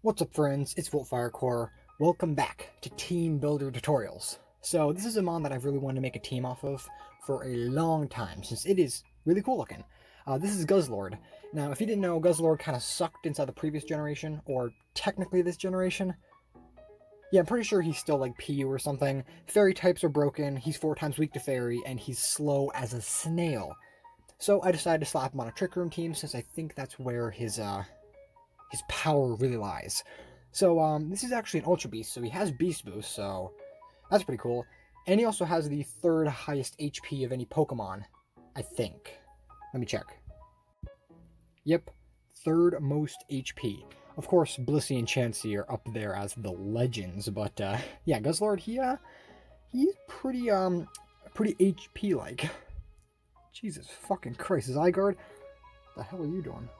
What's up friends, it's Firecore. Welcome back to Teambuilder tutorials. So this is a mon that I've really wanted to make a team off of for a long time, since it is really cool looking. This is Guzzlord. Now if you didn't know, Guzzlord kind of sucked inside the previous generation, or technically this generation. Yeah, I'm pretty sure he's still like PU or something. Fairy types are broken, he's 4 times weak to fairy, and he's slow as a snail. So I decided to slap him on a Trick Room team, since I think that's where his power really lies. So this is actually an Ultra Beast, so he has Beast Boost, so that's pretty cool. And he also has the 3rd highest HP of any Pokemon, I think. Let me check. Yep, 3rd most HP. Of course, Blissey and Chansey are up there as the legends, but yeah, Guzzlord, he's pretty HP-like. Jesus fucking Christ, is Zygarde? The hell are you doing?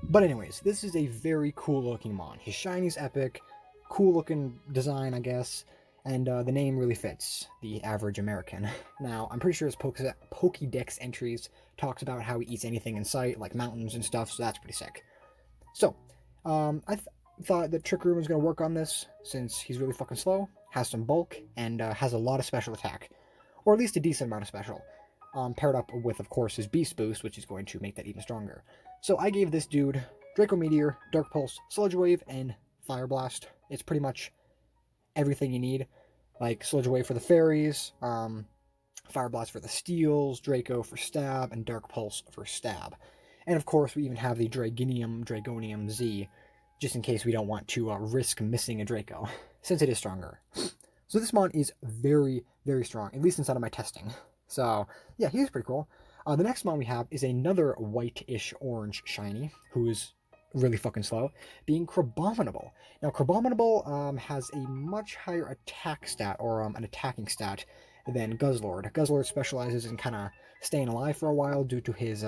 But anyways, this is a very cool looking mon. His shiny's epic, cool looking design, I guess, and the name really fits the average American. Now, I'm pretty sure his Pokédex entries talks about how he eats anything in sight, like mountains and stuff, so that's pretty sick. So, I thought that Trick Room was going to work on this, since he's really fucking slow, has some bulk, and has a lot of special attack. Or at least a decent amount of special. Paired up with, of course, his Beast Boost, which is going to make that even stronger. So I gave this dude Draco Meteor, Dark Pulse, Sludge Wave, and Fire Blast. It's pretty much everything you need. Like Sludge Wave for the fairies, Fire Blast for the steels, Draco for stab, and Dark Pulse for stab. And of course, we even have the Dragonium Z, just in case we don't want to risk missing a Draco, since it is stronger. So this mon is very, very strong, at least inside of my testing. So, yeah, he's pretty cool. The next mon we have is another white-ish orange shiny, who is really fucking slow, being Crabominable. Now, Crabominable has a much higher attack stat, or an attacking stat, than Guzzlord. Guzzlord specializes in kind of staying alive for a while due to his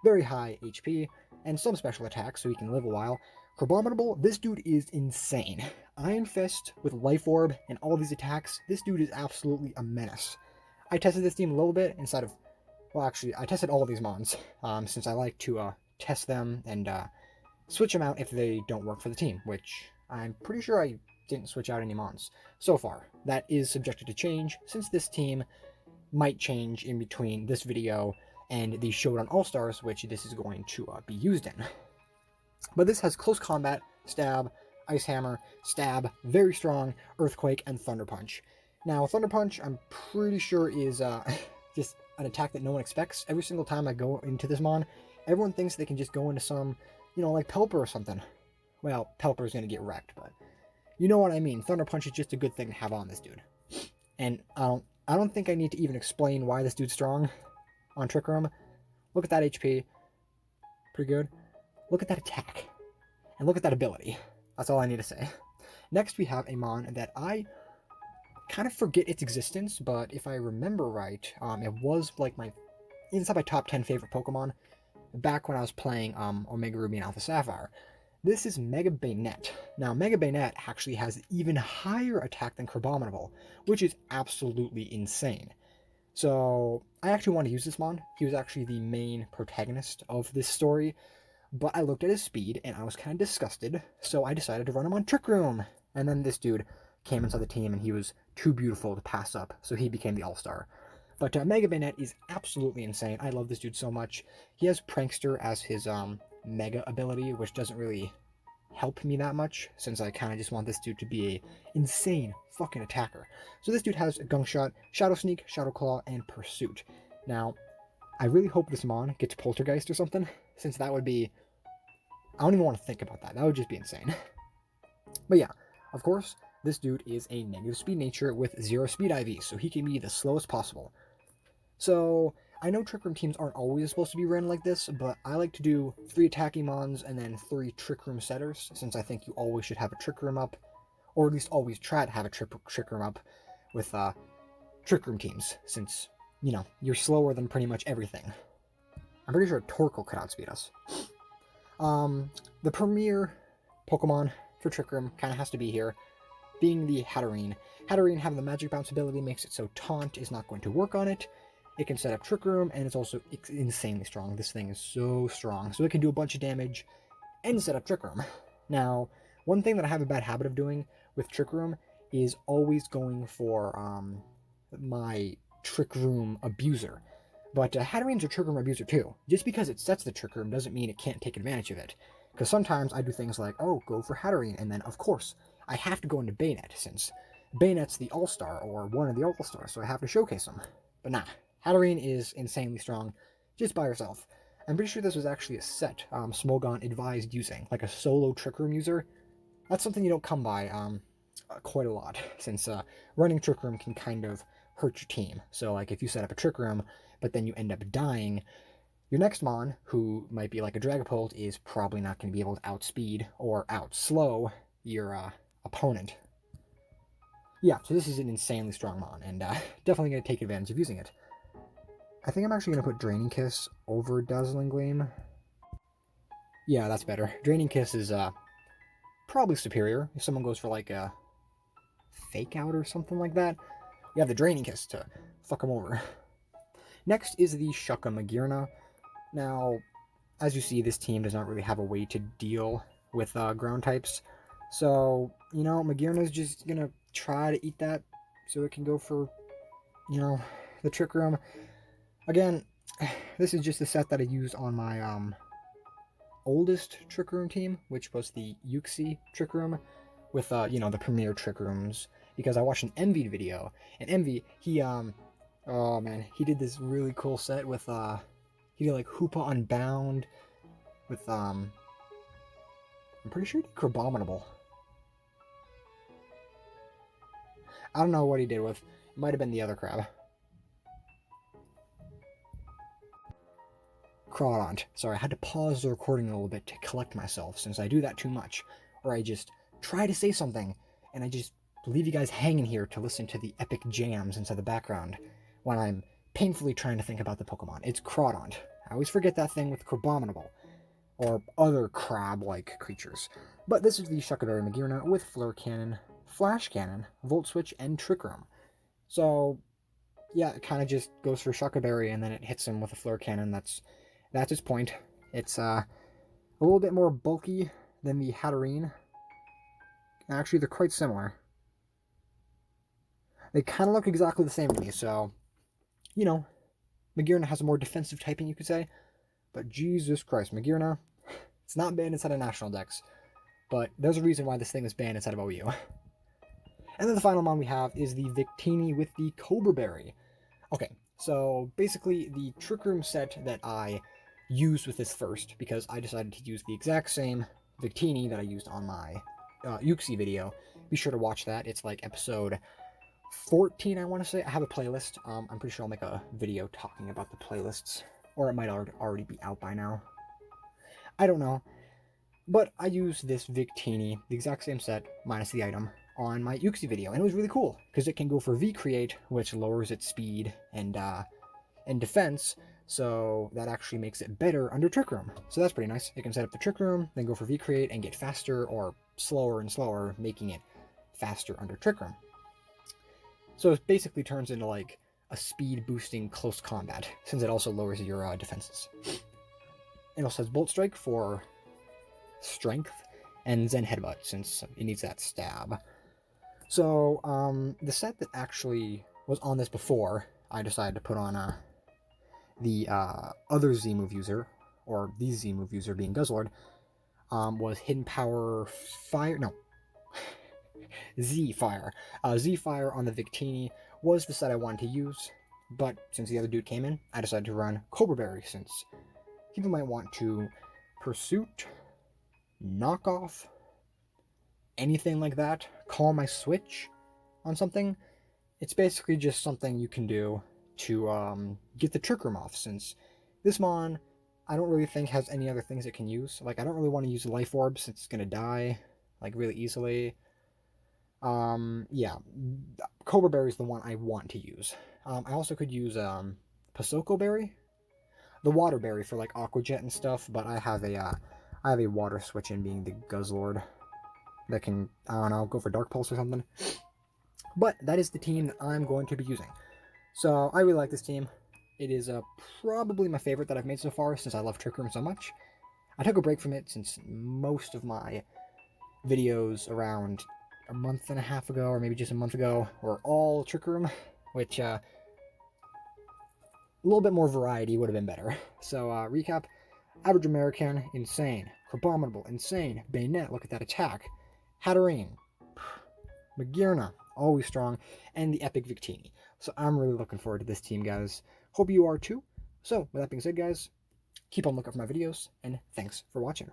very high HP, and some special attacks, so he can live a while. Crabominable, this dude is insane. Iron Fist with Life Orb and all these attacks, this dude is absolutely a menace. I tested this team a little bit inside of... Well, actually, I tested all of these mons, since I like to test them and switch them out if they don't work for the team, which I'm pretty sure I didn't switch out any mons so far. That is subjected to change, since this team might change in between this video and the Showdown All-Stars, which this is going to be used in. But this has Close Combat, Stab, Ice Hammer, Stab, Very Strong, Earthquake, and Thunder Punch. Now, Thunder Punch, I'm pretty sure is just an attack that no one expects. Every single time I go into this mon, everyone thinks they can just go into some, like Pelipper or something. Well, Pelipper's gonna get wrecked, but you know what I mean. Thunder Punch is just a good thing to have on this dude. And I don't think I need to even explain why this dude's strong on Trick Room. Look at that HP. Pretty good. Look at that attack. And look at that ability. That's all I need to say. Next, we have a mon that I kind of forget its existence, but if I remember right, it was like inside my top 10 favorite Pokemon back when I was playing Omega Ruby and Alpha Sapphire. This is Mega Bayonet. Now, Mega Bayonet actually has even higher attack than Crabominable, which is absolutely insane. So, I actually want to use this mon. He was actually the main protagonist of this story, but I looked at his speed and I was kind of disgusted, so I decided to run him on Trick Room. And then this dude came inside the team and he was too beautiful to pass up, so he became the all-star. But Mega Bayonet is absolutely insane. I love this dude so much. He has Prankster as his Mega ability, which doesn't really help me that much, since I kind of just want this dude to be a insane fucking attacker. So this dude has Gunk Shot, Shadow Sneak, Shadow Claw, and Pursuit. Now, I really hope this mon gets Poltergeist or something, since that would be... I don't even want to think about that. That would just be insane. But yeah, of course, this dude is a negative speed nature with 0 speed IV, so he can be the slowest possible. So, I know Trick Room teams aren't always supposed to be ran like this, but I like to do 3 attacking mons and then 3 Trick Room setters, since I think you always should have a Trick Room up, or at least always try to have a Trick Room up with Trick Room teams, since, you're slower than pretty much everything. I'm pretty sure Torkoal could outspeed us. The premier Pokemon for Trick Room kind of has to be here, being the Hatterene. Hatterene having the Magic Bounce ability makes it so Taunt is not going to work on it. It can set up Trick Room, and it's also insanely strong. This thing is so strong. So it can do a bunch of damage and set up Trick Room. Now, one thing that I have a bad habit of doing with Trick Room is always going for my Trick Room abuser. But Hattereen's a Trick Room abuser too. Just because it sets the Trick Room doesn't mean it can't take advantage of it. Because sometimes I do things like, oh, go for Hatterene, and then, of course, I have to go into Bayonet, since Bayonet's the All-Star, or one of the All-Stars, so I have to showcase him. But nah, Hatterene is insanely strong, just by herself. I'm pretty sure this was actually a set Smogon advised using, like a solo Trick Room user. That's something you don't come by quite a lot, since running Trick Room can kind of hurt your team. So, like, if you set up a Trick Room, but then you end up dying, your next Mon, who might be like a Dragapult, is probably not going to be able to outspeed or outslow your opponent. Yeah, so this is an insanely strong Mon, and definitely going to take advantage of using it. I think I'm actually going to put Draining Kiss over Dazzling Gleam. Yeah, that's better. Draining Kiss is probably superior. If someone goes for like a Fake Out or something like that, you have the Draining Kiss to fuck them over. Next is the Shucka Magirna. Now, as you see, this team does not really have a way to deal with ground types. So, you know, Magirna's just going to try to eat that so it can go for, you know, the Trick Room. Again, this is just the set that I used on my oldest Trick Room team, which was the Yuxi Trick Room with, you know, the premier Trick Rooms. Because I watched an Envy video, and Envy, he, oh man, he did this really cool set with, he did like Hoopa Unbound with, I'm pretty sure he did Crabominable. I don't know what he did with, it might have been the other crab. Crawdont. Sorry, I had to pause the recording a little bit to collect myself, since I do that too much, or I just try to say something, and I just leave you guys hanging here to listen to the epic jams inside the background, when I'm painfully trying to think about the Pokemon. It's Crawdont. I always forget that thing with Crabominable, or other crab-like creatures. But this is the Shuckleberry Magirna with Flare Cannon, Flash Cannon, Volt Switch, and Trick Room. So, yeah, it kind of just goes for Shuckleberry, and then it hits him with a Flare Cannon. That's its point. It's a little bit more bulky than the Hatterene. Actually, they're quite similar. They kind of look exactly the same to me, so, you know, Magirna has a more defensive typing, you could say. But Jesus Christ, Magirna, it's not banned inside of National Dex, but there's a reason why this thing is banned inside of OU. And then the final mon we have is the Victini with the Cobra Berry. Okay, so basically the Trick Room set that I used with this first, because I decided to use the exact same Victini that I used on my Yuxi video. Be sure to watch that. It's like episode 14, I want to say. I have a playlist. I'm pretty sure I'll make a video talking about the playlists, or it might already be out by now. I don't know. But I used this Victini, the exact same set, minus the item, on my Yuxi video, and it was really cool, because it can go for V-Create, which lowers its speed and defense, so that actually makes it better under Trick Room. So that's pretty nice. It can set up the Trick Room, then go for V-Create, and get faster or slower and slower, making it faster under Trick Room. So it basically turns into like a speed-boosting close combat, since it also lowers your defenses. It also has Bolt Strike for strength, and Zen Headbutt, since it needs that stab. So, the set that actually was on this before, I decided to put on the other Z-Move user, or the Z-Move user being Guzzlord, was Hidden Power Fire, no, Z-Fire. Z-Fire on the Victini was the set I wanted to use, but since the other dude came in, I decided to run Cobra Berry, since people might want to Pursuit, Knockoff, anything like that, call my switch on something. It's basically just something you can do to get the Trick Room off, since this mon, I don't really think has any other things it can use. Like, I don't really want to use Life Orb, since it's going to die, like, really easily. Yeah, Cobra Berry is the one I want to use. I also could use Pasoko Berry, the Water Berry for, like, Aqua Jet and stuff, but I have a water switch in, being the Guzzlord, that can, I don't know, go for Dark Pulse or something. But that is the team that I'm going to be using. So I really like this team. It is probably my favorite that I've made so far, since I love Trick Room so much. I took a break from it since most of my videos around a month and a half ago, or maybe just a month ago, were all Trick Room, which a little bit more variety would have been better. So recap: Average American, insane. Abominable, insane. Bayonet, look at that attack. Hatterene, Magirna, always strong, and the Epic Victini. So I'm really looking forward to this team, guys. Hope you are too. So with that being said, guys, keep on looking for my videos, and thanks for watching.